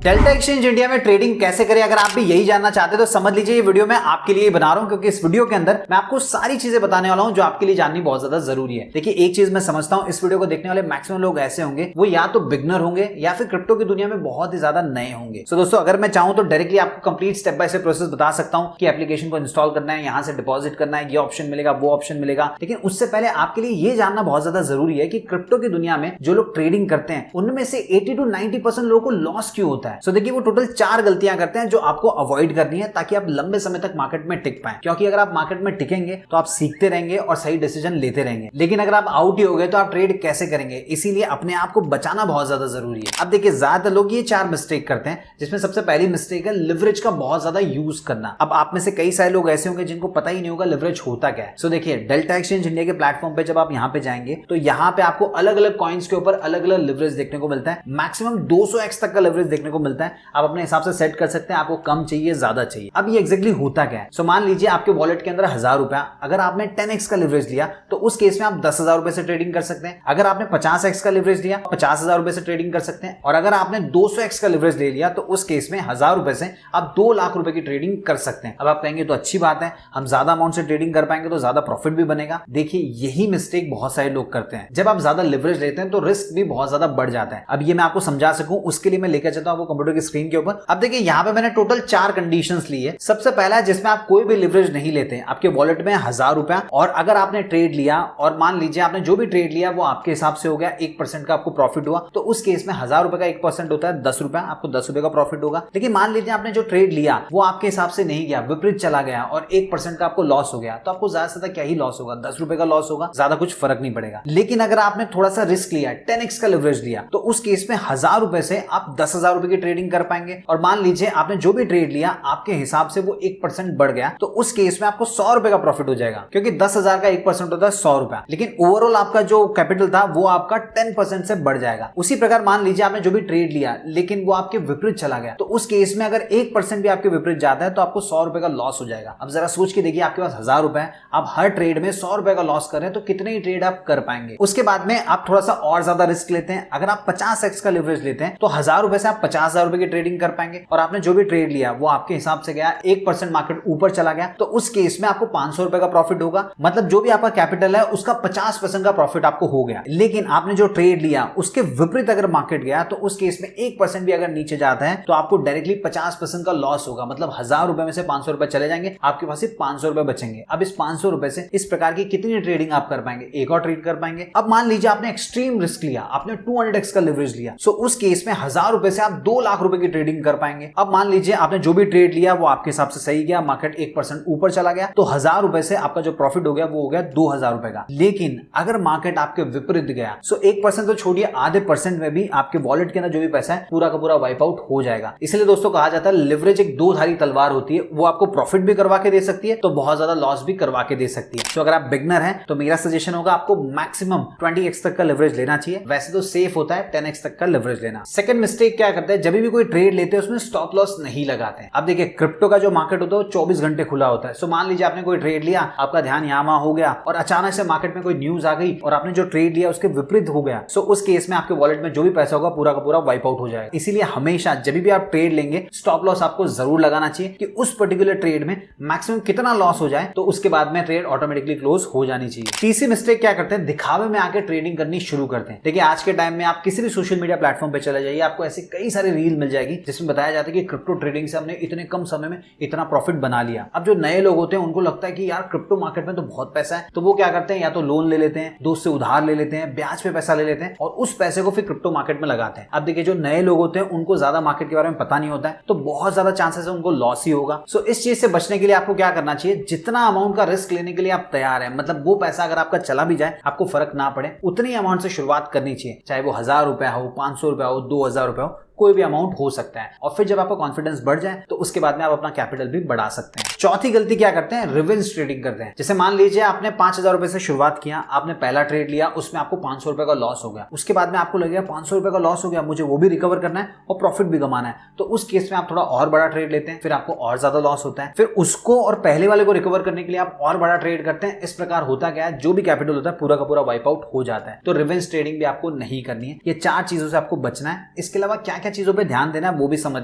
Delta exchange India में trading कैसे करें, अगर आप भी यही जानना चाहते हैं तो समझ लीजिए ये वीडियो मैं आपके लिए ही बना रहा हूं, क्योंकि इस वीडियो के अंदर मैं आपको सारी चीजें बताने वाला हूं जो आपके लिए जाननी बहुत ज्यादा जरूरी है। देखिए एक चीज मैं समझता हूं, इस वीडियो को देखने वाले मैक्सिमम लोग ऐसे होंगे वो या तो बिगनर होंगे या फिर क्रिप्टो की दुनिया में बहुत ही ज्यादा नए होंगे। सो दोस्तों अगर मैं चाहूं तो डायरेक्टली आपको complete step by step process बता सकता हूं कि एप्लीकेशन को इंस्टॉल करना है, यहां से डिपॉजिट करना है, ये ऑप्शन मिलेगा, वो ऑप्शन मिलेगा। लेकिन उससे पहले आपके लिए ये जानना बहुत ज्यादा जरूरी है कि क्रिप्टो की दुनिया में जो लोग ट्रेडिंग करते हैं उनमें से 80 to 90% लोगों को लॉस क्यों होता है। सो देखिए वो टोटल 4 गलतियां करते हैं जो आपको अवॉइड करनी है ताकि आप लंबे समय तक मार्केट में टिक पाएं। क्योंकि अगर आप मार्केट में टिकेंगे तो आप सीखते रहेंगे और सही डिसीजन लेते रहेंगे, लेकिन अगर आप आउट ही हो गए तो आप ट्रेड कैसे करेंगे। इसीलिए अपने आप को बचाना बहुत ज्यादा जरूरी है। अब देखिए ज्यादातर लोग ये 4 मिस्टेक करते हैं, जिसमें सबसे पहली मिस्टेक है लिवरेज का बहुत ज्यादा यूज करना। अब आप में से कई सारे लोग ऐसे होंगे जिनको पता ही नहीं होगा लिवरेज होता क्या है। सो देखिए डेल्टा एक्सचेंज इंडिया के प्लेटफॉर्म पे जब आप यहां पे जाएंगे तो यहां पे आपको अलग अलग कॉइन्स के ऊपर अलग अलग लिवरेज देखने को मिलता है। मैक्सिमम 200x तक का लिवरेज देखने को मिलता है। आप अपने हिसाब से सेट कर सकते हैं, आपको कम चाहिए ज्यादा चाहिए। अब ये एग्जैक्टली होता क्या है। सो मान लीजिए आपके वॉलेट के अंदर 1000 रुपया, अगर आपने 10x का लिवरेज लिया तो उस केस में आप 10,000 रुपए से ट्रेडिंग कर सकते हैं। अगर आपने 50x का लिवरेज लिया 50,000 रुपए से ट्रेडिंग कर सकते हैं। और अगर आपने 200x का लिवरेज ले लिया तो उस केस में 1000 रुपए से आप 2 लाख रुपए की ट्रेडिंग कर सकते हैं। अब आप कहेंगे तो अच्छी बात है, हम ज्यादा अमाउंट से ट्रेडिंग कर पाएंगे तो ज्यादा प्रॉफिट भी बनेगा। देखिए यही मिस्टेक बहुत सारे लोग करते हैं। जब आप ज्यादा लिवरेज लेते हैं तो रिस्क भी बहुत ज्यादा बढ़ जाता है। अब ये मैं आपको समझा सकूं उसके लिए मैं लेकर चलता हूं आपको कंप्यूटर की स्क्रीन के ऊपर। अब देखिए यहां पे मैंने टोटल 4 कंडीशंस ली है। सबसे पहला है जिसमें आप कोई भी लिवरेज नहीं लेते हैं, आपके वॉलेट में 1000 रुपया और अगर आपने ट्रेड लिया और मान लीजिए आपने जो भी ट्रेड लिया वो आपके हिसाब से हो गया 1% का आपको प्रॉफिट हुआ, तो उस केस में 1000 रुपए का 1% होता है 10 रुपया, आपको 10 रुपए का प्रॉफिट होगा। लेकिन मान लीजिए आपने जो ट्रेड लिया वो आपके हिसाब से नहीं गया, विपरीत चला गया और 1% का आपको लॉस हो गया, तो आपको ज्यादा से ज्यादा क्या ही लॉस होगा, 10 रुपए का लॉस होगा, ज्यादा कुछ फर्क नहीं पड़ेगा। लेकिन अगर आपने थोड़ा सा रिस्क लिया 10x का लिवरेज लिया तो उस केस में 1000 रुपए से आप 10,000 रुपए की ट्रेडिंग कर पाएंगे। और मान लीजिए आपने जो भी ट्रेड लिया आपके हिसाब से वो 1% बढ़ गया तो उस केस में आपको 100 रुपए का प्रॉफिट हो जाएगा, क्योंकि 10,000 का 1% होता है 100 रुपया। लेकिन ओवरऑल आपका जो कैपिटल था वो आपका 10% से बढ़ जाएगा। उसी प्रकार मान लीजिए आपने जो भी ट्रेड लिया लेकिन वो आपके विपरीत चला गया तो उस केस में अगर 1% भी आपके विपरीत जाता है तो आपको 100 रुपए का लॉस हो जाएगा। अब जरा सोच के देखिए आपके पास 1000 रुपए है, आप हर ट्रेड में 100 रुपए का लॉस कर रहे हैं तो कितने ही ट्रेड आप कर पाएंगे। उसके बाद में आप थोड़ा सा और ज्यादा रिस्क लेते हैं। अगर आप 50x का लिवरेज लेते हैं तो 1000 रुपए से आप 50,000 रुपए की ट्रेडिंग कर पाएंगे और आपने जो भी ट्रेड लिया वो आपके हिसाब से गया 1% मार्केट ऊपर चला गया तो उस केस में आपको 500 रुपए का प्रॉफिट होगा। मतलब जो भी आपका कैपिटल है उसका 50% का प्रॉफिट आपको हो गया। लेकिन आपने जो ट्रेड लिया उसके विपरीत अगर मार्केट गया तो उस केस में 1% भी अगर नीचे जाता है तो आपको डायरेक्टली 50% का लॉस होगा। मतलब 1000 रुपए में से 500 रुपए चले जाएंगे, आपके पास सिर्फ 500 रुपए बचेंगे। अब इस 500 रुपए से इस प्रकार की कितनी ट्रेडिंग आप कर पाएंगे, एक और ट्रेड कर पाएंगे। अब मान लीजिए आपने एक्सट्रीम रिस्क लिया, आपने 200x का लिवरेज लिया, सो उस केस में 1000 रुपए से आप 2 लाख रुपए की ट्रेडिंग कर पाएंगे। अब मान लीजिए आपने जो भी ट्रेड लिया वो आपके हिसाब से सही गया, मार्केट 1% ऊपर चला गया तो 1000 रुपए से आपका जो प्रॉफिट हो गया वो हो गया 2000 रुपए का। लेकिन अगर मार्केट आपके विपरीत गया सो 1% तो छोड़िए, आधे परसेंट में भी आपके वॉलेट के अंदर जो भी पैसा है पूरा का पूरा वाइप आउट हो जाएगा। इसलिए दोस्तों कहा जाता है लिवरेज एक 2 धारी तलवार होती है, वो आपको प्रॉफिट भी करवा के दे सकती है तो बहुत ज्यादा लॉस भी करवा के दे सकती है। तो अगर आप बिगनर हैं तो मेरा सजेशन होगा आपको मैक्सिमम 20x तक का लिवरेज लेना चाहिए। वैसे तो सेफ होता है 10x तक का लिवरेज लेना। सेकंड मिस्टेक क्या करते हैं, जब भी कोई ट्रेड लेते हैं उसमें स्टॉप लॉस नहीं लगाते हैं। अब देखिए क्रिप्टो का जो मार्केट होता है वो 24 घंटे खुला होता है। सो मान लीजिए आपने कोई ट्रेड लिया, आपका ध्यान यहाँ वहां हो गया और अचानक से मार्केट में कोई न्यूज आ गई और आपने जो ट्रेड लिया उसके विपरीत हो गया, सो उस केस में आपके वॉलेट में जो भी पैसा होगा पूरा का पूरा वाइप आउट हो जाएगा। इसीलिए हमेशा जब भी आप ट्रेड लेंगे स्टॉप लॉस आपको जरूर लगाना चाहिए कि उस पर्टिकुलर ट्रेड में मैक्सिमम कितना लॉस हो जाए तो उसके बाद में ट्रेड ऑटोमेटिकली क्लोज हो जानी चाहिए। तीसरी मिस्टेक क्या करते हैं, दिखावे में आके ट्रेडिंग करनी शुरू करते हैं। देखिए आज के टाइम में आप किसी भी सोशल मीडिया प्लेटफॉर्म पे चले जाइए, आपको ऐसे कई सारे रील मिल जाएगी जिसमें बताया जाता है कि क्रिप्टो ट्रेडिंग से हमने इतने कम समय में इतना प्रॉफिट बना लिया। अब जो नए लोग होते हैं उनको लगता है कि यार क्रिप्टो मार्केट में तो बहुत पैसा है, तो वो क्या करते हैं या तो लोन ले लेते हैं, दोस्त से उधार ले लेते हैं, ब्याज पे पैसा ले लेते हैं और उस पैसे को फिर क्रिप्टो मार्केट में लगाते हैं। अब देखिए जो नए लोग होते हैं उनको ज्यादा मार्केट के बारे में पता नहीं होता है तो बहुत ज्यादा चांसेस है उनको लॉस ही होगा। सो इस चीज से बचने के लिए आपको क्या करना चाहिए, जितना अमाउंट का रिस्क लेने के लिए आप तैयार हैं, मतलब वो पैसा अगर आपका चला भी जाए आपको फर्क ना पड़े, उतनी अमाउंट से शुरुआत करनी चाहिए। चाहे वो 1000 रुपया हो, 500 रुपया हो, 2000 रुपया हो, कोई भी अमाउंट हो सकता है। और फिर जब आपका कॉन्फिडेंस बढ़ जाए तो उसके बाद में आप अपना कैपिटल भी बढ़ा सकते हैं। चौथी गलती क्या करते हैं, रिवेंज ट्रेडिंग करते हैं। जैसे मान लीजिए आपने 5000 रुपए से शुरुआत किया, आपने पहला ट्रेड लिया, उसमें आपको 500 रुपए का लॉस हो गया। उसके बाद में आपको लगेगा 500 रुपए का लॉस हो गया, मुझे वो भी रिकवर करना है और प्रॉफिट भी कमाना है। तो उस केस में आप थोड़ा और बड़ा ट्रेड लेते हैं, फिर आपको और ज्यादा लॉस होता है, फिर उसको और पहले वाले को रिकवर करने के लिए आप और बड़ा ट्रेड करते हैं। इस प्रकार होता क्या है, जो भी कैपिटल होता है पूरा का पूरा वाइप आउट हो जाता है। तो रिवेंज ट्रेडिंग भी आपको नहीं करनी है। ये 4 चीजों से आपको बचना है। इसके अलावा क्या क्या चीजों पे ध्यान देना है वो भी समझ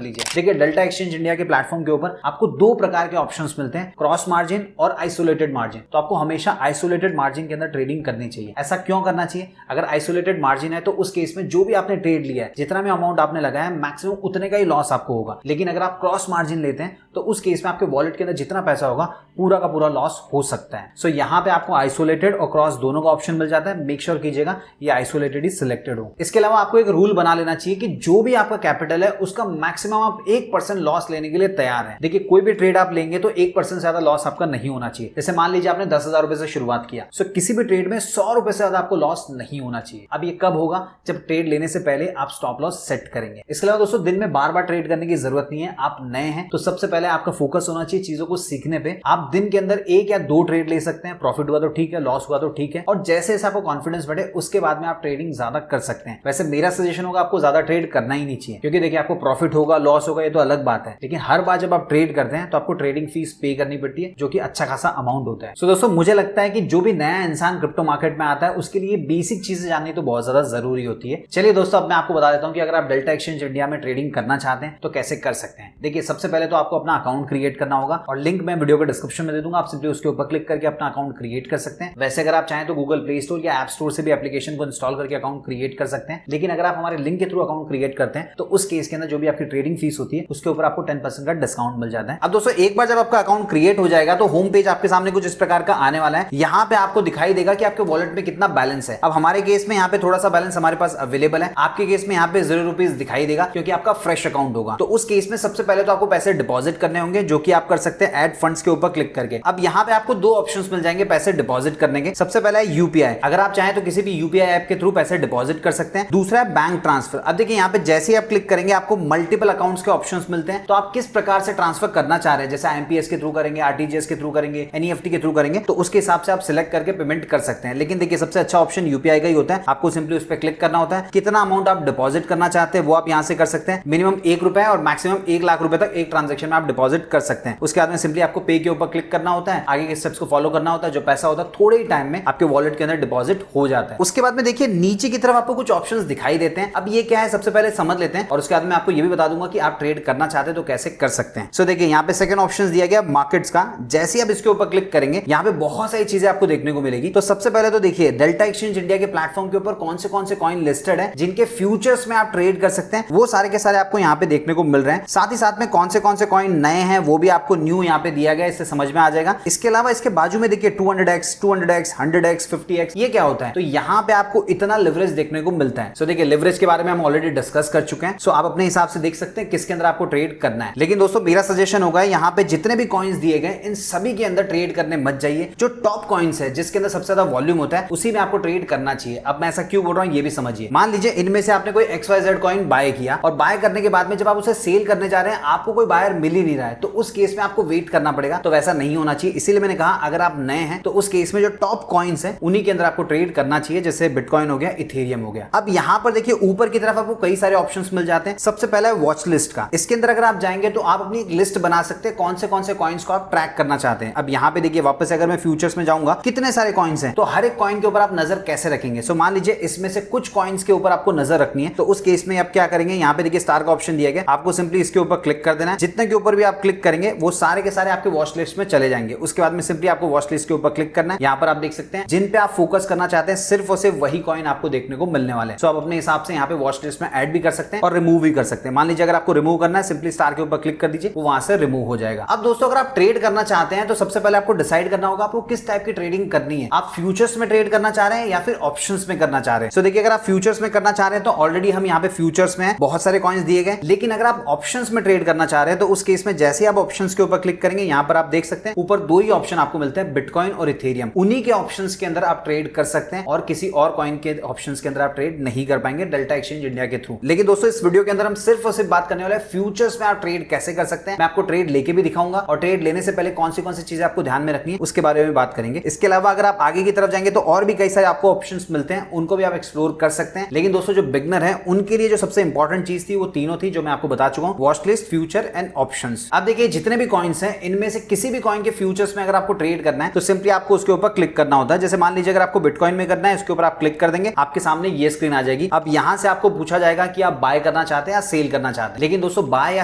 लीजिए। देखिए डेल्टा एक्सचेंज इंडिया के प्लेटफॉर्म के ऊपर आपको दो प्रकार के ऑप्शंस मिलते हैं, क्रॉस मार्जिन और आइसोलेटेड मार्जिन। तो आपको हमेशा आइसोलेटेड मार्जिन के अंदर ट्रेडिंग करनी चाहिए। ऐसा क्यों करना चाहिए? अगर आइसोलेटेड मार्जिन है तो उस केस में जो भी आपने ट्रेड लिया है, जितना भी अमाउंट आपने लगाया है, मैक्सिमम उतने का ही लॉस आपको होगा। लेकिन अगर आप क्रॉस मार्जिन लेते हैं तो उस केस में आपके वॉलेट के अंदर जितना पैसा होगा पूरा का पूरा लॉस हो सकता है। सो यहाँ पे आपको आइसोलेटेड और क्रॉस दोनों का ऑप्शन मिल जाता है। मेक श्योर कीजिएगा ये आइसोलेटेड ही सिलेक्टेड हो। इसके अलावा आपको एक रूल बना लेना चाहिए कि जो भी आपका कैपिटल है उसका मैक्सिमम आप 1% लॉस लेने के लिए तैयार है। देखिए कोई भी ट्रेड आप लेंगे तो 1% से ज्यादा लॉस आपका नहीं होना चाहिए। जैसे मान लीजिए आपने 10,000 रुपए से शुरुआत किया, सो किसी भी ट्रेड में 100 रुपए से ज्यादा आपको लॉस नहीं होना चाहिए। अब ये कब होगा? जब ट्रेड लेने से पहले आप स्टॉप लॉस सेट करेंगे। इसके अलावा दोस्तों दिन में बार बार ट्रेड करने की जरूरत नहीं है। आप नए हैं तो सबसे पहले आपका फोकस होना चाहिए चीजों को सीखने पे। आप दिन के अंदर 1 या 2 ट्रेड ले सकते हैं, प्रॉफिट हुआ तो ठीक है, लॉस हुआ तो ठीक है, और जैसे जैसे आपको कॉन्फिडेंस बढ़े उसके बाद में आप ट्रेडिंग ज्यादा कर सकते हैं। वैसे मेरा सजेशन होगा आपको ज्यादा ट्रेड करना ही नहीं चाहिए, क्योंकि देखिए आपको प्रॉफिट होगा लॉस होगा ये तो अलग बात है, लेकिन हर बार जब आप ट्रेड करते हैं तो आपको ट्रेडिंग फीस पे करनी पड़ती है, जो कि अच्छा खासा अमाउंट होता है। सो दोस्तों मुझे लगता है कि जो भी नया इंसान क्रिप्टो मार्केट में आता है उसके लिए बेसिक चीजें जाननी तो बहुत ज्यादा जरूरी होती है। चलिए दोस्तों अब मैं आपको बता देता हूं कि अगर आप डेल्टा एक्सचेंज इंडिया में ट्रेडिंग करना चाहते हैं तो कैसे कर सकते हैं। देखिए सबसे पहले तो आपको अपना अकाउंट क्रिएट करना होगा और लिंक मैं वीडियो के डिस्क्रिप्शन में दे दूंगा। आप सिंपली उसके ऊपर क्लिक करके अपना अकाउंट क्रिएट कर सकते हैं। वैसे अगर आप चाहें तो गूगल प्ले स्टोर या ऐप स्टोर से भी एप्लीकेशन को इंस्टॉल करके अकाउंट क्रिएट कर सकते हैं। लेकिन अगर आप हमारे लिंक के थ्रू अकाउंट क्रिएट करते हैं तो उस केस के अंदर जो भी आपकी ट्रेडिंग फीस होती है उसके ऊपर आपको 10% का डिस्काउंट मिल जाता है। अब दोस्तों एक बार जब आपका अकाउंट क्रिएट हो जाएगा तो होम पेज आपके सामने कुछ इस प्रकार का आने वाला है। यहाँ पे आपको दिखाई देगा कि आपके वॉलेट में कितना बैलेंस है। अब हमारे केस में यहाँ पे थोड़ा सा बैलेंस हमारे पास अवेलेबल है, आपके केस में यहाँ पे 0 रुपीज दिखाई देगा क्योंकि आपका फ्रेश अकाउंट होगा। तो उस केस में सबसे पहले तो आपको पैसे डिपॉजिट करने होंगे, जो कि आप कर सकते हैं ऐड फंड्स के ऊपर क्लिक करके। अब यहाँ पे आपको 2 ऑप्शंस मिल जाएंगे पैसे डिपॉजिट करने के। सबसे पहला है यूपीआई, अगर आप चाहें तो किसी भी यूपीआई ऐप के थ्रू पैसे डिपॉजिट कर सकते हैं। दूसरा है बैंक ट्रांसफर। अब देखिए यहाँ पे जैसे ही आप क्लिक करेंगे आपको मल्टीपल अकाउंट्स के ऑप्शंस मिलते हैं, तो आप किस प्रकार से ट्रांसफर करना चाह रहे हैं, जैसे आईएमपीएस के थ्रू करेंगे, आरटीजीएस के थ्रू करेंगे, एनईएफटी के थ्रू करेंगे, तो उसके हिसाब से आप सिलेक्ट करके पेमेंट कर सकते हैं। लेकिन देखिए सबसे अच्छा ऑप्शन यूपीआई का ही होता है। आपको सिंपली उस पर क्लिक करना होता है, कितना अमाउंट आप डिपॉजिट करना चाहते हैं वो आप यहाँ से कर सकते हैं। मिनिमम 1 रुपए और मैक्सिमम 1 लाख रुपए तक एक ट्रांजेक्शन में आप डिपॉजिट कर सकते हैं। उसके बाद में सिंपली आपको पे के ऊपर क्लिक करना होता है, आगे के स्टेप्स को फॉलो करना होता है, जो पैसा होता है थोड़े ही टाइम में आपके वॉलेट के अंदर डिपॉजिट हो जाता है। उसके बाद में देखिए नीचे की तरफ आपको कुछ ऑप्शंस दिखाई देते हैं। अब ये क्या है सबसे पहले समझ लेते हैं और उसके बाद में आपको ये भी बता दूंगा कि आप ट्रेड करना चाहते हैं तो कैसे कर सकते हैं। सो देखिए यहाँ पे सेकंड ऑप्शन दिया गया मार्केट्स का। जैसे ही आप इसके ऊपर क्लिक करेंगे यहाँ पे बहुत सारी चीजें आपको देखने को मिलेगी। तो सबसे पहले तो देखिए डेल्टा एक्सचेंज इंडिया के प्लेटफॉर्म के ऊपर कौन से कॉइन लिस्टेड है जिनके फ्यूचर्स में आप ट्रेड कर सकते हैं, वो सारे के सारे आपको यहाँ पे देखने को मिल रहे हैं। साथ ही साथ में कौन से कॉइन नए हैं वो भी आपको न्यू यहाँ पे दिया गया, इससे समझ में आ जाएगा। इसके अलावा इसके बाजू में देखिए 200x, 200x, 100x, 50x, ये क्या होता है? तो यहाँ पे आपको इतना लिवरेज देखने को मिलता है। सो देखिए लिवरेज के बारे में हम ऑलरेडी डिस्कस कर चुके हैं। सो आप अपने हिसाब से देख सकते हैं किसके अंदर आपको ट्रेड करना है। लेकिन दोस्तों मेरा सजेशन होगा यहाँ पे जितने भी कॉइन्स दिए गए इन सभी के अंदर ट्रेड करने मत जाइए। जो टॉप कॉइन्स है जिसके अंदर सबसे ज्यादा वॉल्यूम होता है उसी में आपको ट्रेड करना चाहिए। अब मैं ऐसा क्यों बोल रहा हूँ ये भी समझिए। मान लीजिए इनमें से आपने कोई XYZ कॉइन बाय किया और बाय करने के बाद में जब आप उसे सेल करने जा रहे हैं आपको कोई बायर मिल ही नहीं रहा है, तो उस केस में आपको वेट करना पड़ेगा। तो वैसा नहीं होना चाहिए। इसीलिए मैंने कहा अगर आप नए हैं तो उस केस में जो टॉप कॉइन्स हैं उन्हीं के अंदर आपको ट्रेड करना चाहिए, जैसे बिटकॉइन हो गया, इथेरियम हो गया। अब यहाँ पर देखिए ऊपर की तरफ आपको कई सारे ऑप्शंस मिल जाते हैं। सबसे पहला है वॉच लिस्ट का। इसके अंदर अगर आप जाएंगे तो आप अपनी एक लिस्ट बना सकते हैं कौन से कॉइन्स को आप ट्रैक करना चाहते हैं। अब यहाँ पे देखिए वापस अगर मैं फ्यूचर्स में जाऊंगा कितने सारे कॉइन्स हैं, तो हर एक कॉइन के ऊपर आप नजर कैसे रखेंगे। सो मान लीजिए इसमें से कुछ कॉइन्स के ऊपर आपको नजर रखनी है, तो उस केस में आप क्या करेंगे, यहाँ पे देखिए स्टार का ऑप्शन दिया गया, आपको सिंपली इसके ऊपर क्लिक कर देना है। जितने के ऊपर भी आप क्लिक करेंगे वो सारे के सारे आपके वॉच लिस्ट में चले जाएंगे। उसके बाद में सिंपली आपको वॉच लिस्ट के ऊपर क्लिक करना है। यहाँ पर आप देख सकते हैं जिन पे आप फोकस करना चाहते हैं सिर्फ और सिर्फ वही कॉइन आपको देखने को मिलने वाले हैं। सो आप अपने हिसाब से यहाँ पे वॉच लिस्ट में ऐड भी कर सकते हैं और रिमूव भी कर सकते हैं। मान लीजिए अगर आपको रिमूव करना है सिंपली स्टार के ऊपर क्लिक कर दीजिए, वो वहां से रिमूव हो जाएगा। अब दोस्तों अगर आप ट्रेड करना चाहते हैं तो सबसे पहले आपको डिसाइड करना होगा आपको किस टाइप की ट्रेडिंग करनी है। आप फ्यूचर्स में ट्रेड करना चाह रहे हैं या फिर ऑप्शंस में करना चाह रहे हैं। सो देखिए अगर आप फ्यूचर्स में करना चाह रहे हैं तो ऑलरेडी हम यहाँ पे फ्यूचर्स में बहुत सारे कॉइन्स दिए गए। लेकिन अगर आप ऑप्शंस में ट्रेड करना चाह रहे हैं तो उस केस में जैसे आप ऑप्शंस के ऊपर क्लिक करेंगे यहाँ पर आप देख सकते हैं ऊपर 2 ही ऑप्शन आपको मिलते हैं, बिटकॉइन और इथेरियम। उन्हीं के ऑप्शंस के अंदर आप ट्रेड कर सकते हैं और किसी और कॉइन के ऑप्शंस के अंदर आप ट्रेड नहीं कर पाएंगे डेल्टा एक्सचेंज इंडिया के थ्रू। लेकिन दोस्तों इस वीडियो के अंदर हम सिर्फ और सिर्फ बात करने वाले हैं फ्यूचर्स में आप ट्रेड कैसे कर सकते हैं। मैं आपको ट्रेड लेके भी दिखाऊंगा और ट्रेड लेने से पहले कौन सी चीजें आपको ध्यान में रखनी है उसके बारे में बात करेंगे। इसके अलावा अगर आप आगे की तरफ जाएंगे तो और भी कई सारे आपको ऑप्शंस मिलते हैं, उनको भी आप एक्सप्लोर कर सकते हैं। लेकिन दोस्तों जो बिगनर है उनके लिए जो सबसे इंपॉर्टेंट चीज थी वो तीनों थी जो मैं आपको बता चुका हूं, watch list, future and options. अब देखिए जितने भी कॉइन्स हैं इनमें से किसी भी कॉइन के फ्यूचर्स में अगर आपको ट्रेड करना है तो सिंपली आपको उसके ऊपर क्लिक करना होता है। जैसे मान लीजिए अगर आपको बिटकॉइन में करना है इसके ऊपर आप क्लिक कर देंगे, आपके सामने ये स्क्रीन आ जाएगी। अब यहां से आपको पूछा जाएगा कि आप बाय करना चाहते हैं या सेल करना चाहते हैं। लेकिन दोस्तों बाय या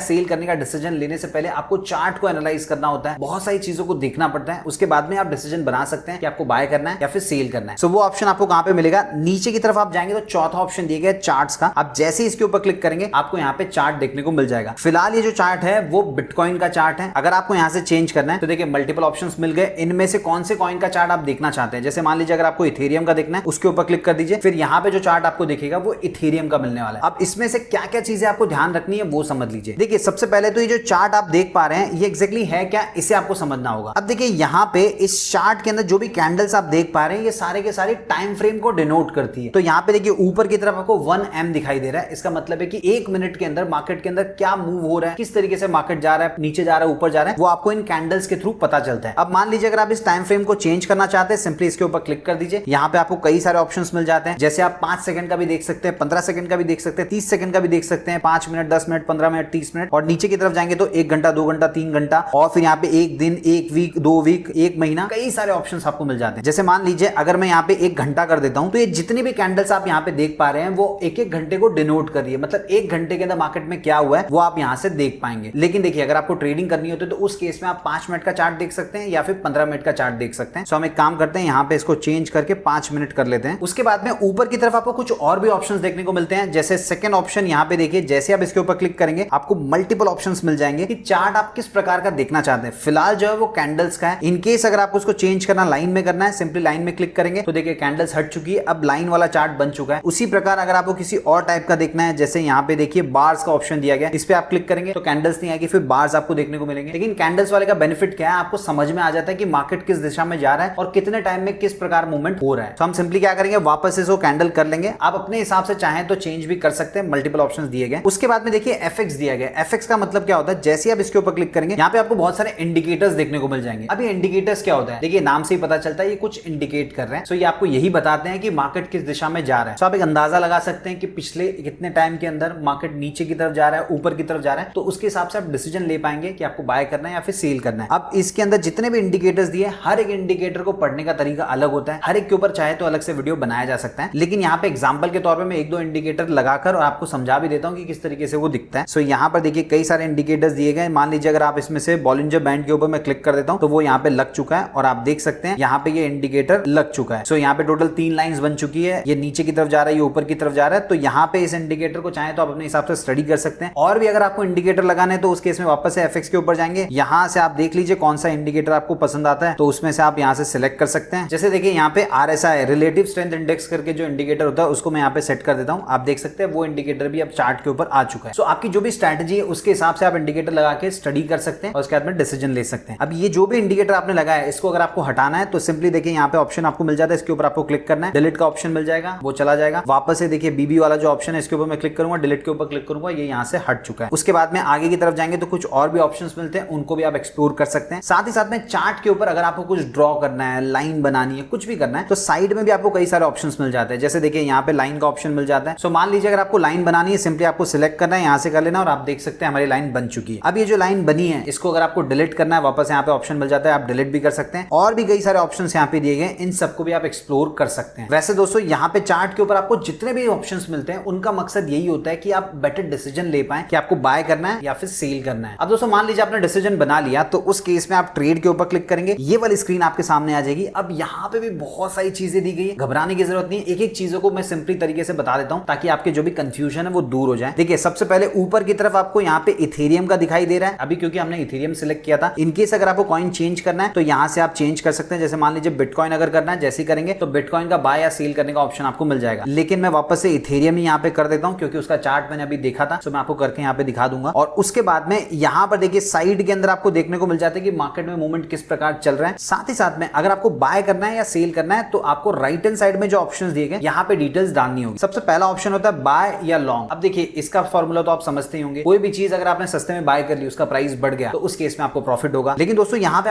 सेल करने का डिसीजन लेने से पहले आपको चार्ट को एनालाइज करना होता है, बहुत सारी चीजों को देखना पड़ता है, उसके बाद में आप डिसीजन बना सकते हैं कि आपको बाय करना है या फिर सेल करना है। सो वो ऑप्शन आपको कहां पे मिलेगा, नीचे की तरफ आप जाएंगे तो चौथा ऑप्शन दिया गया है चार्ट्स का। आप जैसे ही इसके ऊपर क्लिक करेंगे आपको यहाँ पे चार्ट देखने को मिल जाएगा। फिलहाल ये जो चार्ट है वो बिटकॉइन का चार्ट है। अगर आपको यहाँ से चेंज करना है तो देखिए मल्टीपल ऑप्शंस मिल गए, इनमें से कौन से कॉइन का चार्ट आप देखना चाहते हैं। जैसे मान लीजिए अगर आपको इथेरियम का देखना है उसके ऊपर क्लिक कर दीजिए, फिर यहाँ पे जो चार्ट आपको दिखेगा वो इथेरियम का मिलने वाला है। अब इसमें से क्या क्या चीजें आपको ध्यान रखनी है वो समझ लीजिए। देखिए सबसे पहले तो ये जो चार्ट आप देख पा रहे हैं ये एग्जैक्टली है क्या, इसे आपको समझना होगा। अब देखिए यहाँ पे इस चार्ट के अंदर जो भी कैंडल्स आप देख पा रहे हैं ये सारे के सारे टाइम फ्रेम को डिनोट करती है। तो यहाँ पे देखिए ऊपर की तरफ आपको 1M दिखाई दे रहा है, इसका मतलब है कि 1 मिनट के अंदर मार्केट के अंदर क्या मूव हो रहा है, किस तरीके से मार्केट जा रहा है, नीचे जा रहा है, ऊपर जा रहा है, वो आपको इन कैंडल्स के थ्रू पता चलता है। अब मान लीजिए अगर आप इस टाइम फ्रेम को चेंज करना चाहते हैं, सिंपली इसके ऊपर क्लिक कर दीजिए। यहाँ पे आपको कई सारे ऑप्शंस मिल जाते हैं, जैसे आप 5 सेकंड का भी देख सकते हैं, 15 सेकंड का भी देख सकते हैं, 30 सेकंड का भी देख सकते हैं, 5 मिनट, 10 मिनट, 15 मिनट, 30 मिनट, और नीचे की तरफ जाएंगे तो 1 घंटा, 2 घंटा, 3 घंटा, और फिर यहाँ पे 1 दिन, 1 वीक, 2 वीक, 1 महीना, कई सारे ऑप्शंस आपको मिल जाते हैं। जैसे मान लीजिए अगर मैं यहाँ पे 1 घंटा कर देता हूं तो ये जितनी भी कैंडल्स आप यहाँ पे देख पा रहे हैं वो 1-1 घंटे को डिनोट कर रही है, मतलब 1 घंटे के अंदर मार्केट में क्या हुआ है वो आप यहाँ से देख पाएंगे। लेकिन देखिए अगर आपको ट्रेडिंग करनी होती है तो उस केस में आप 5 मिनट का चार्ट देख सकते हैं या फिर 15 मिनट का चार्ट देख सकते हैं। सो हम एक काम करते हैं, यहाँ पे इसको चेंज करके 5 मिनट कर लेते हैं। उसके बाद में ऊपर की तरफ आपको कुछ और भी ऑप्शंस देखने को मिलते हैं, जैसे सेकंड ऑप्शन यहाँ पे देखिए, जैसे आप इसके ऊपर क्लिक करेंगे आपको मल्टीपल ऑप्शंस मिल जाएंगे कि चार्ट आप किस प्रकार का देखना चाहते हैं। फिलहाल जो है वो कैंडल्स का है। इनकेस अगर आपको उसको चेंज करना, लाइन में करना है, सिंपली लाइन में क्लिक करेंगे तो देखिए कैंडल्स हट चुकी है, अब लाइन वाला चार्ट बन चुका है। उसी प्रकार अगर आपको किसी और टाइप का देखना है, जैसे यहाँ पे देखिए बार्स का ऑप्शन दिया गया, इस पे आप क्लिक करेंगे तो कैंडल्स नहीं आएगी, फिर बार्स आपको देखने को मिलेंगे। लेकिन कैंडल्स वाले का बेनिफिट क्या है, आपको समझ में आ जाता है कि मार्केट किस दिशा में जा रहा है और कितने टाइम में किस प्रकार मूवमेंट हो रहा है। तो हम सिंपली क्या करेंगे, वापस इसको कैंडल कर लेंगे। आप अपने हिसाब से चाहें तो चेंज भी कर सकते हैं, मल्टीपल ऑप्शंस दिए गए। उसके बाद में देखिए एफएक्स दिया गया। एफएक्स का मतलब क्या होता है, जैसे आप इसके ऊपर क्लिक करेंगे यहाँ पे आपको बहुत सारे इंडिकेटर्स देखने को मिल जाएंगे। अब ये इंडिकेटर्स क्या होता है, देखिए नाम से ही पता चलता है ये कुछ इंडिकेट कर रहे हैं। सो ये आपको यही बताते हैं कि मार्केट किस दिशा में जा रहा है। सो आप एक अंदाजा लगा सकते हैं कि पिछले कितने टाइम के अंदर मार्केट नीचे की तरफ जा रहा है, ऊपर की तरफ जा रहा है, तो उसके हिसाब से आप डिसीजन ले पाएंगे कि आपको बाय करना है या फिर सेल करना है। अब इसके अंदर जितने भी इंडिकेटर्स दिए, हर एक इंडिकेटर को पढ़ने का तरीका अलग होता है, हर एक के ऊपर चाहे तो अलग से वीडियो बनाया जा सकता है। लेकिन यहाँ पे एग्जांपल के तौर पे मैं 1-2 इंडिकेटर लगाकर और आपको समझा भी देता हूँ कि किस तरीके से वो दिखता है। सो यहाँ पर देखिए कई सारे इंडिकेटर्स दिए गए। मान लीजिए अगर आप इसमें से बॉलिंजर बैंड के ऊपर मैं क्लिक कर देता हूँ तो वो यहाँ पे लग चुका है और आप देख सकते हैं यहाँ पे ये इंडिकेटर लग चुका है। सो यहाँ पे टोटल 3 लाइंस बन चुकी है, ये नीचे की तरफ जा रहा है, ये ऊपर की तरफ जा रहा है। तो यहाँ पे इस इंडिकेटर को चाहे तो आप अपने हिसाब से स्टडी कर सकते हैं। और भी अगर आपको इंडिकेटर लगाने हैं तो उस केस में वापस से एफएक्स के ऊपर जाएंगे, यहाँ से आप देख लीजिए कौन सा इंडिकेटर आपको पसंद आता है, तो उसमें से आप यहाँ से सिलेक्ट कर सकते हैं। जैसे देखिए यहाँ पे आरएसआई, रिलेटिव स्ट्रेंथ इंडेक्स करके जो इंडिकेटर होता है उसको मैं यहाँ पे सेट कर देता हूँ। आप देख सकते हैं वो इंडिकेटर भी अब चार्ट के ऊपर आ चुका है। सो आपकी जो भी स्ट्रैटेजी है उसके हिसाब से आप इंडिकेटर लगा के स्टडी कर सकते हैं और उसके बाद में डिसीजन ले सकते हैं। अब ये जो भी इंडिकेटर आपने लगाया है इसको अगर आपको हटाना है तो सिंपली देखिए यहाँ पे ऑप्शन आपको मिल जाता है, इसके ऊपर आपको क्लिक करना है, डिलीट का ऑप्शन मिल जाएगा, वो चला जाएगा। वापस से देखिए बीबी वाला जो ऑप्शन है इसके ऊपर मैं क्लिक करूंगा, डिलीट के ऊपर क्लिक करूंगा, ये यहाँ से हट चुका है। उसके बाद में आगे की तरफ जाएंगे तो कुछ और भी ऑप्शंस मिलते हैं, उनको भी आप एक्सप्लोर कर सकते हैं। साथ ही साथ में चार्ट के ऊपर अगर आपको कुछ ड्रॉ करना है, लाइन बनानी है, कुछ भी करना है तो साइड में भी आपको कई सारे ऑप्शंस मिल जाते हैं। जैसे देखिए यहाँ पे लाइन का ऑप्शन मिल जाता है। सो मान लीजिए अगर आपको लाइन बनानी है, सिंपली आपको सिलेक्ट करना है, यहाँ से कर लेना और आप देख सकते हैं हमारी लाइन बन चुकी है। अब ये जो लाइन बनी है इसको अगर आपको डिलीट करना है, वापस यहाँ पे ऑप्शन मिल जाता है, आप डिलीट भी कर सकते हैं। और भी कई सारे ऑप्शंस यहाँ पे दिए गए, इन सबको भी आप एक्सप्लोर कर सकते हैं। वैसे दोस्तों यहाँ पे चार्ट के ऊपर आपको जितने भी ऑप्शंस मिलते हैं उनका मकसद यही होता है कि आप बेटर डिसीजन ले पाएं कि आपको बाय करना है या फिर सेल करना है। अब दोस्तों मान लीजिए आपने डिसीजन बना लिया तो उस केस में आप ट्रेड के ऊपर क्लिक करेंगे, ये वाली स्क्रीन आपके सामने आ जाएगी। अब यहाँ पे भी बहुत सारी चीजें दी गई है, घबराने की जरूरत नहीं है। एक एक चीजों को मैं सिंपली तरीके से बता देता हूँ ताकि आपके जो भी कंफ्यूजन है वो दूर हो जाए। देखिए सबसे पहले ऊपर की तरफ आपको यहाँ पे इथेरियम का दिखाई दे रहा है, अभी क्योंकि हमने इथेरियम सिलेक्ट किया था। इनकेस अगर आपको कॉइन चेंज करना है तो यहाँ से आप चेंज कर सकते हैं। जैसे मान लीजिए बिटकॉइन अगर करना है, जैसे करेंगे तो बिटकॉइन का बाय या सेल करने का ऑप्शन आपको मिल जाएगा। लेकिन मैं वापस से इथेरियम ही यहाँ पे कर देता हूँ क्योंकि उसका चार्ट मैंने अभी देखा था, तो मैं आपको करके यहाँ पे दिखा दूंगा। और उसके बाद में यहाँ पर देखिए साइड के अंदर आपको देखने को मिल जाता है कि मार्केट में मूवमेंट किस प्रकार चल रहा है। साथ ही साथ में अगर आपको बाय करना है या सेल करना है तो आपको राइट हैंड साइड में जो ऑप्शंस दिए गए यहाँ पे डिटेल्स डालनी होगी। सबसे पहला ऑप्शन होता है बाय या लॉन्ग। अब देखिए इसका फॉर्मूला तो आप समझते ही होंगे, कोई भी चीज अगर आपने सस्ते में बाय कर ली, उसका प्राइस बढ़ गया तो उस केस में आपको प्रॉफिट होगा। लेकिन दोस्तों यहाँ पे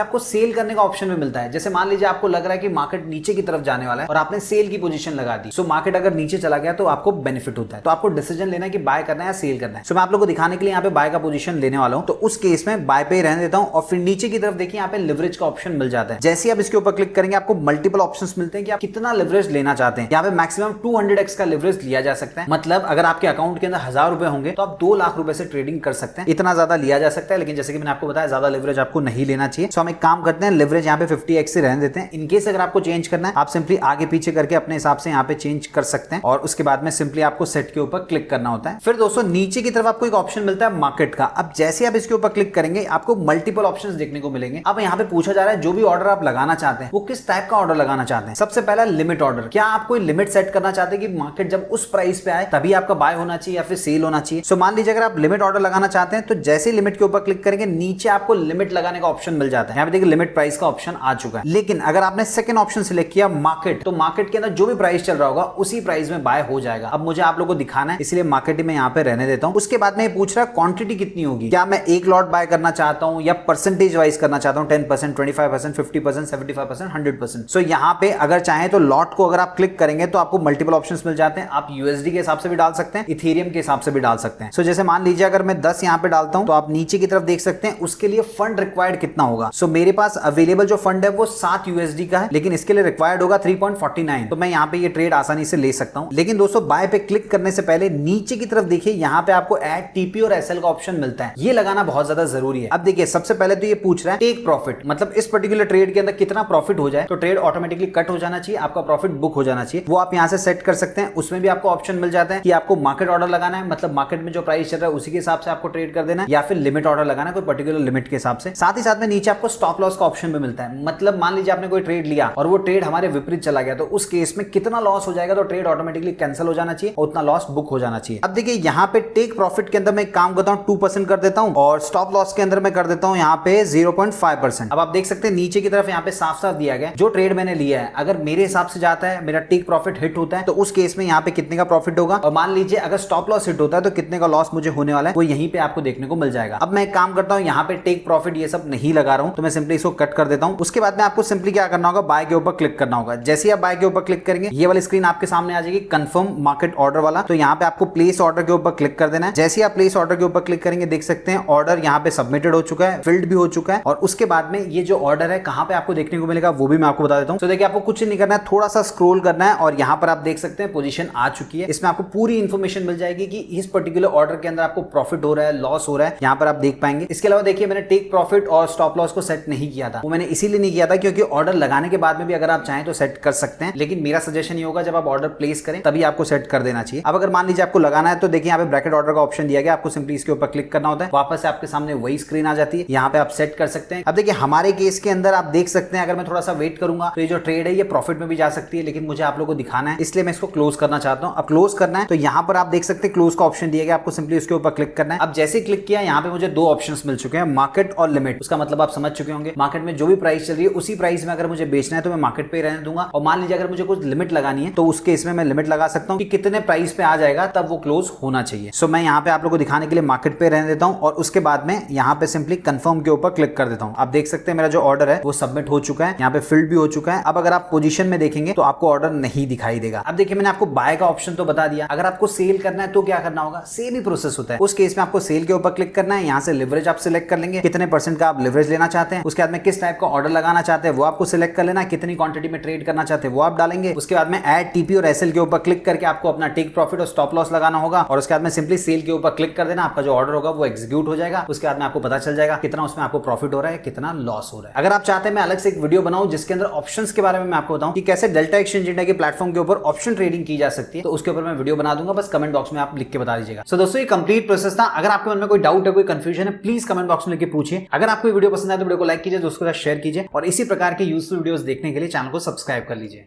आपको सेल करने का ऑप्शन भी मिलता है। जैसे मान लीजिए आपको लग रहा है कि मार्केट नीचे की तरफ जाने वाला है और आपने सेल की पोजीशन लगा दी, सो मार्केट अगर नीचे चला गया तो आपको बेनिफिट होता है। तो आपको डिसीजन लेना है कि बाय करना है या सेल करना है। सो मैं आप लोगों को दिखाने के लिए यहाँ पे बाय का पोजीशन लेने वाला हूँ, तो उस केस में बाय पे रहने देता हूँ। और फिर नीचे की तरफ देखिए यहाँ पे लिवरेज का ऑप्शन मिल जाता है। जैसे आप इसके ऊपर क्लिक करेंगे आपको मल्टीपल ऑप्शंस मिलते हैं कि आप कितना लिवरेज लेना चाहते हैं। यहाँ पे मैक्सिमम 200x का लिवरेज लिया जा सकता है। मतलब अगर आपके आपके अकाउंट के अंदर 1000 रुपए होंगे तो आप 2 लाख रुपए से ट्रेडिंग कर सकते हैं। इतना ज्यादा लिया जा सकता है, लेकिन जैसे कि मैंने आपको बताया ज्यादा लेवरेज आपको नहीं लेना चाहिए। सो हम एक काम करते हैं, लेवरेज यहाँ पे 50x से रहने देते हैं। इनकेस अगर आपको चेंज करना है, आप सिंपली आगे पीछे करके अपने हिसाब से यहाँ पे चेंज कर सकते हैं और उसके बाद में सिंपली आपको सेट के ऊपर क्लिक करना होता है। फिर दोस्तों नीचे की तरफ आपको एक ऑप्शन मिलता है मार्केट का। अब जैसे आप इसके ऊपर क्लिक करेंगे आपको मल्टीपल ऑप्शंस देखने को मिलेंगे। अब यहाँ पे पूछा जा रहा है जो भी ऑर्डर आप लगाना चाहते हैं वो किस टाइप का ऑर्डर लगाना चाहते हैं। सबसे पहला लिमिट ऑर्डर, क्या आप कोई लिमिट सेट करना चाहते हैं कि मार्केट जब उस प्राइस पे आए तभी आपका बाय होना चाहिए या फिर सेल होना चाहिए। सो मान लीजिए अगर आप लिमिट ऑर्डर लगाना चाहते हैं तो जैसे ही लिमिट के ऊपर क्लिक करेंगे नीचे आपको लिमिट लगाने का ऑप्शन मिल जाता है। यहाँ पे देखिए लिमिट प्राइस का ऑप्शन आ चुका है। लेकिन अगर आपने सेकंड ऑप्शन सिलेक्ट किया मार्केट, तो मार्केट के अंदर जो भी प्राइस चल रहा होगा उसी प्राइस में बाय हो जाएगा। अब मुझे आप लोगों को दिखाना है इसलिए मार्केट में यहाँ पे रहने देता हूँ। उसके बाद में ये पूछ रहा है क्वांटिटी कितनी होगी, क्या मैं एक लॉट बाय करना चाहता हूँ या परसेंटेज वाइज करना चाहता हूँ, 10%, 25%, 50%, 75%, 100%। सो यहाँ पे अगर चाहे तो लॉट को अगर आप क्लिक करेंगे तो आपको मल्टीपल ऑप्शंस मिल जाते हैं। आप यूएसडी के हिसाब से भी डाल सकते हैं, इथेरियम के हिसाब से भी डाल सकते हैं। सो जैसे मान लीजिए अगर मैं 10 यहाँ पे डालता हूँ तो आप नीचे की तरफ देख सकते हैं उसके लिए फंड रिक्वायर्ड कितना होगा। सो मेरे पास अवेलेबल जो फंड है वो 7 यूएसडी का है, लेकिन इसके लिए रिक्वायर्ड होगा 3.49। तो मैं यहाँ पे ये ट्रेड आसानी से ले सकता हूँ। लेकिन दोस्तों बाय पे क्लिक करने से पहले नीचे की तरफ देखिए यहाँ पे आपको ऐड टीपी और एसएल का ऑप्शन मिलता है। ये लगाना बहुत ज्यादा जरूरी है। अब देखिए सबसे पहले तो ये पूछ रहा है टेक प्रॉफिट, मतलब इस पर्टिकुलर ट्रेड के अंदर कितना प्रॉफिट हो जाए तो ट्रेड ऑटोमेटिकली कट हो जाना चाहिए, आपका प्रॉफिट बुक हो जाना चाहिए। वो आप यहाँ से सेट कर सकते हैं। उसमें भी आपको ऑप्शन मिल जाता है कि आपको मार्केट ऑर्डर लगाना है, मतलब मार्केट में जो प्राइस चल रहा है उसी के हिसाब से आपको ट्रेड कर देना है, या फिर लिमिट ऑर्डर लगाना है कोई पर्टिकुलर लिमिट के हिसाब से। साथ ही साथ में नीचे आपको स्टॉप लॉस का ऑप्शन भी मिलता है। मतलब मान लीजिए आपने कोई ट्रेड लिया और वो ट्रेड हमारे विपरीत चला गया तो उस केस में कितना लॉस हो जाएगा तो ट्रेड ऑटोमेटिकली कैंसिल हो जाना चाहिए और उतना लॉस बुक हो जाना चाहिए। अब देखिए यहाँ पे टेक प्रॉफिट के अंदर मैं काम करता हूँ 2% कर देता हूँ और स्टॉप लॉस के अंदर मैं कर देता हूँ यहाँ पे 0.5%। अब आप देख सकते हैं नीचे की तरफ यहाँ पे साफ साफ दिया गया जो ट्रेड मैंने लिया है अगर मेरे हिसाब से जाता है, मेरा टेक प्रॉफिट हिट होता है तो उस केस में यहाँ पे कितने का प्रॉफिट होगा, और मान लीजिए अगर स्टॉप लॉस हिट होता है तो कितने का लॉस मुझे होने वाला है वो यहीं पे आपको देखने को मिल जाएगा। अब मैं एक काम करता हूँ यहाँ पे टेक प्रॉफिट ये सब नहीं लगा रहा हूँ तो मैं सिंपली इसको कट कर देता हूँ। उसके बाद में आपको सिंपली क्या करना होगा, बाय के ऊपर क्लिक करना होगा। जैसे ही आप बाय के ऊपर क्लिक करेंगे ये वाली स्क्रीन आपके सामने आ जाएगी कंफर्म मार्केट ऑर्डर वाला। तो यहाँ पे आपको प्लेस ऑर्डर के ऊपर क्लिक कर देना है। जैसे ही आप प्लेस ऑर्डर के ऊपर क्लिक करेंगे देख सकते हैं ऑर्डर यहाँ पे सबमिटेड हो चुका है, फिल्ड भी हो चुका है। और उसके बाद में ये जो ऑर्डर है कहाँ पे आपको देखने को मिलेगा वो भी मैं आपको बता देता हूँ। तो देखिए आपको कुछ नहीं करना है, थोड़ा सा स्क्रॉल करना है और यहाँ पर आप देख सकते हैं पोजीशन आ चुकी है। इसमें आपको पूरी इंफॉर्मेशन मिल जाएगी कि इस पर्टिकुलर ऑर्डर के अंदर आपको प्रॉफिट हो रहा है, लॉस हो रहा है, यहाँ पर आप देख पाएंगे। इसके अलावा देखिए मैंने टेक प्रॉफिट और स्टॉप लॉस को सेट नहीं किया था, वो मैंने इसीलिए नहीं किया था क्योंकि ऑर्डर लगाने के बाद में भी अगर आप चाहें तो सेट कर सकते हैं, लेकिन मेरा सजेशन ये होगा जब आप ऑर्डर प्लेस करें तभी आपको सेट कर देना चाहिए। अब अगर मान लीजिए आपको लगाना है तो देखिए यहाँ पे ब्रैकेट ऑर्डर का ऑप्शन दिया गया, आपको सिंपली इसके ऊपर क्लिक करना होता है, वापस से आपके सामने वही स्क्रीन आ जाती है, यहाँ पे आप सेट कर सकते हैं। अब देखिए हमारे केस के अंदर आप देख सकते हैं अगर मैं थोड़ा सा वेट करूंगा तो ये जो ट्रेड है ये प्रॉफिट में भी जा सकती है, लेकिन मुझे आप लोगों को दिखाना है इसलिए मैं इसको क्लोज करना चाहता हूँ। अब क्लोज करना है तो यहाँ पर आप देख सकते हैं क्लोज का ऑप्शन दिया गया, आपको सिंपली उसके ऊपर क्लिक करना है। अब जैसे क्लिक किया यहाँ पे मुझे 2 ऑप्शंस मिल चुके हैं, मार्केट और लिमिट। उसका मतलब आप समझ चुके होंगे, मार्केट में जो भी प्राइस चल रही है उसी प्राइस में अगर मुझे बेचना है तो मैं मार्केट पे रहने दूंगा, और मान लीजिए अगर मुझे कुछ लिमिट लगानी है तो उस केस में मैं लिमिट लगा सकता हूँ कि कितने प्राइस पे आ जाएगा तब वो क्लोज होना चाहिए। सो मैं यहाँ पे आप लोगों को दिखाने के लिए मार्केट पे रहने देता हूँ और उसके बाद में यहाँ पे सिंपली कंफर्म के ऊपर क्लिक कर देता हूँ। आप देख सकते हैं मेरा जो ऑर्डर है वो सबमिट हो चुका है, यहाँ पे फिल्ड भी हो चुका है। अब अगर आप पोजीशन में देखेंगे तो आपको ऑर्डर नहीं दिखाई देगा। अब देखिए मैंने आपको बाय का ऑप्शन तो बता दिया, अगर आपको सेल करना है तो क्या करना होगा, सेम ही प्रोसेस होता है। उस केस में आपको सेल के ऊपर क्लिक करना है, यहाँ से लिवरेज आप सिलेक्ट कर लेंगे, कितने % का आप लिवरेज लेना चाहते हैं, उसके बाद में किस टाइप का ऑर्डर लगाना चाहते हैं वो आपको सिलेक्ट कर लेना, कितनी क्वांटिटी में ट्रेड करना चाहते हैं वो आप डालेंगे। उसके बाद में ऐड टीपी और एसएल के ऊपर क्लिक करके आपको अपना टेक प्रॉफिट और स्टॉप लॉस लगाना होगा, और उसके बाद में सिंपली सेल के ऊपर क्लिक कर देना, आपका जो ऑर्डर होगा वो एग्जीक्यूट हो जाएगा। उसके बाद में आपको पता चल जाएगा कितना उसमें आपको प्रॉफिट हो रहा है, कितना लॉस हो रहा है। अगर आप चाहते हैं मैं अलग से एक वीडियो बनाऊं जिसके अंदर ऑप्शंस के बारे में मैं आपको बताऊं कि कैसे डेल्टा एक्सचेंज इंडिया के प्लेटफॉर्म के ऊपर ऑप्शन ट्रेडिंग की जा सकती है, तो उसके ऊपर मैं वीडियो बना दूंगा, बस कमेंट बॉक्स में आप लिख के बता दीजिएगा। सो दोस्तों ये कंप्लीट प्रोसेस था। अगर आपके मन में कोई डाउट है, कोई कंफ्यूजन है, प्लीज कमेंट बॉक्स में लिख के पूछिए। अगर आपको वीडियो पसंद आए तो वीडियो को लाइक कीजिए, दोस्तों के साथ शेयर कीजिए और इसी प्रकार के यूजफुल वीडियोस देखने के लिए चैनल को सब्सक्राइब कर लीजिए।